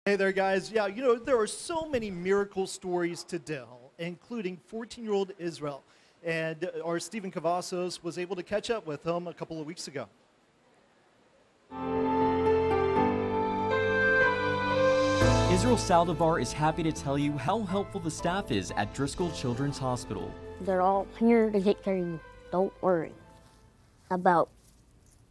Hey there, guys. Yeah, there are so many miracle stories to tell, including 14-year-old Israel. And our Stephen Cavazos was able to catch up with him a couple of weeks ago. Israel Saldivar is happy to tell you how helpful the staff is at Driscoll Children's Hospital. They're all here to take care of you. Don't worry about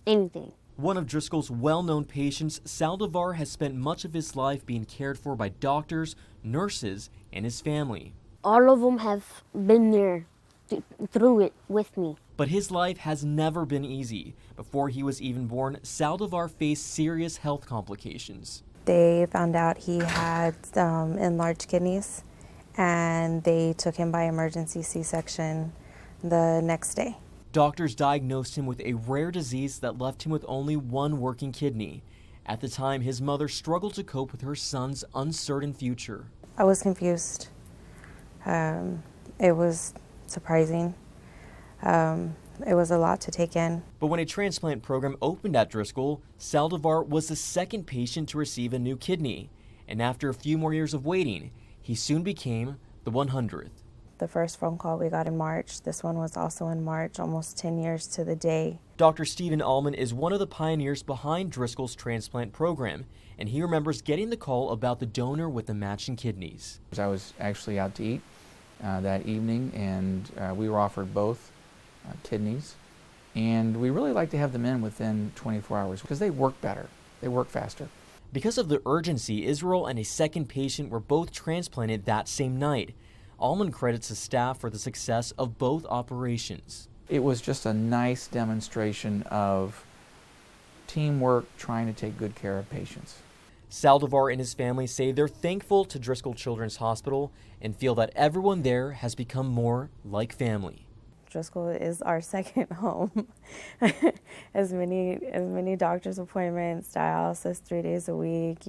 anything. One of Driscoll's well-known patients, Saldivar has spent much of his life being cared for by doctors, nurses, and his family. All of them have been there through it with me. But his life has never been easy. Before he was even born, Saldivar faced serious health complications. They found out he had enlarged kidneys, and they took him by emergency C-section the next day. Doctors diagnosed him with a rare disease that left him with only one working kidney. At the time, his mother struggled to cope with her son's uncertain future. I was confused. It was surprising. It was a lot to take in. But when a transplant program opened at Driscoll, Saldivar was the second patient to receive a new kidney. And after a few more years of waiting, he soon became the 100th. The first phone call we got in March. This one was also in March, almost 10 years to the day. Dr. Stephen Allman is one of the pioneers behind Driscoll's transplant program, and he remembers getting the call about the donor with the matching kidneys. I was actually out to eat that evening, and we were offered both kidneys, and we really like to have them in within 24 hours because they work better, they work faster. Because of the urgency, Izrel and a second patient were both transplanted that same night. Allman credits the staff for the success of both operations. It was just a nice demonstration of teamwork, trying to take good care of patients. Saldivar and his family say they're thankful to Driscoll Children's Hospital and feel that everyone there has become more like family. Driscoll is our second home. as many doctor's appointments, dialysis 3 days a week,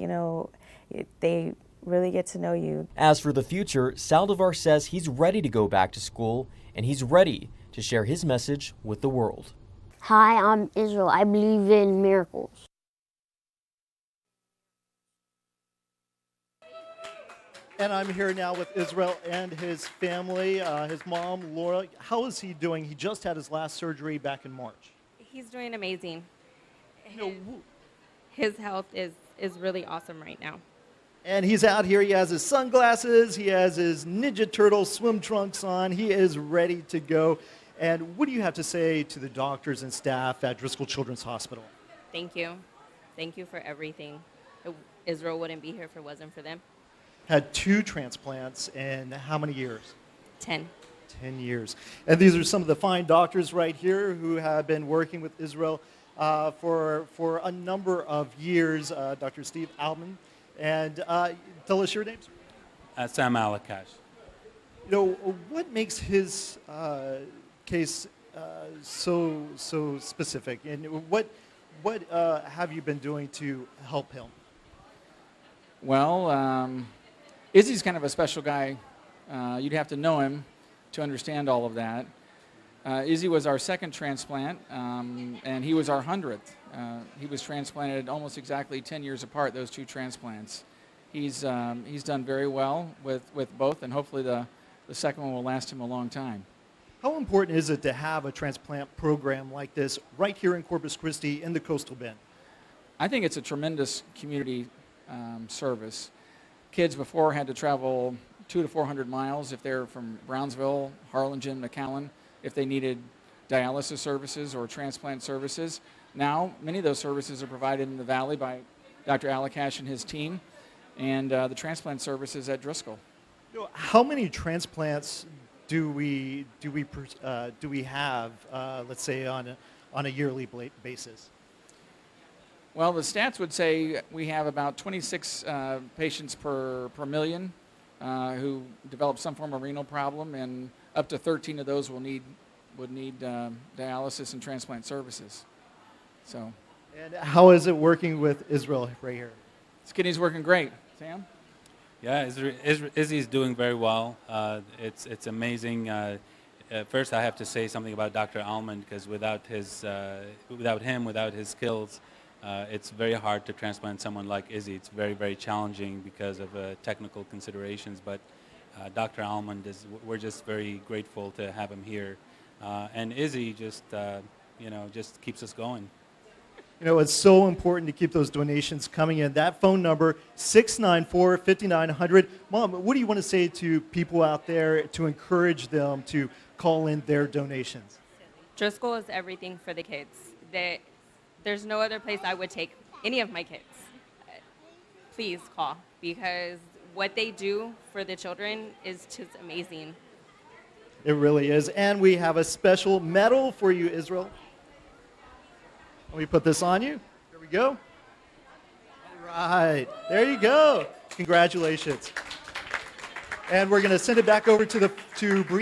they really get to know you. As for the future, Saldivar says he's ready to go back to school and he's ready to share his message with the world. Hi, I'm Israel. I believe in miracles. And I'm here now with Israel and his family, his mom, Laura. How is he doing? He just had his last surgery back in March. He's doing amazing. You know, His health is really awesome right now. And he's out here. He has his sunglasses. He has his Ninja Turtle swim trunks on. He is ready to go. And what do you have to say to the doctors and staff at Driscoll Children's Hospital? Thank you. Thank you for everything. Israel wouldn't be here if it wasn't for them. Had 2 transplants in how many years? 10. 10 years. And these are some of the fine doctors right here who have been working with Israel for a number of years. Dr. Steve Allman. And tell us your names. Sam Alakash. What makes his case so specific, and what have you been doing to help him? Well, Izzy's kind of a special guy. You'd have to know him to understand all of that. Izzy was our second transplant, and he was our 100th. He was transplanted almost exactly 10 years apart, those 2 transplants. He's done very well with both, and hopefully the second one will last him a long time. How important is it to have a transplant program like this right here in Corpus Christi in the Coastal Bend? I think it's a tremendous community service. Kids before had to travel 200 to 400 miles if they're from Brownsville, Harlingen, McAllen, if they needed dialysis services or transplant services. Now, many of those services are provided in the Valley by Dr. Alakash and his team, and the transplant services at Driscoll. How many transplants do we have, let's say, on a yearly basis? Well, the stats would say we have about 26 patients per million who develop some form of renal problem, and up to 13 of those would need dialysis and transplant services. So. And how is it working with Izrel right here? This kidney's working great. Sam? Yeah, Izzy's doing very well. It's amazing. First, I have to say something about Dr. Allman, because without him, without his skills, it's very hard to transplant someone like Izzy. It's very, very challenging because of technical considerations. But Dr. Almond we're just very grateful to have him here. And Izzy just, just keeps us going. You know, it's so important to keep those donations coming in. That phone number, 694-5900. Mom, what do you want to say to people out there to encourage them to call in their donations? Driscoll is everything for the kids. There's no other place I would take any of my kids. Please call, because what they do for the children is just amazing. It really is. And we have a special medal for you, Izrel. Let me put this on you. Here we go. All right. There you go. Congratulations. And we're going to send it back over to Bree.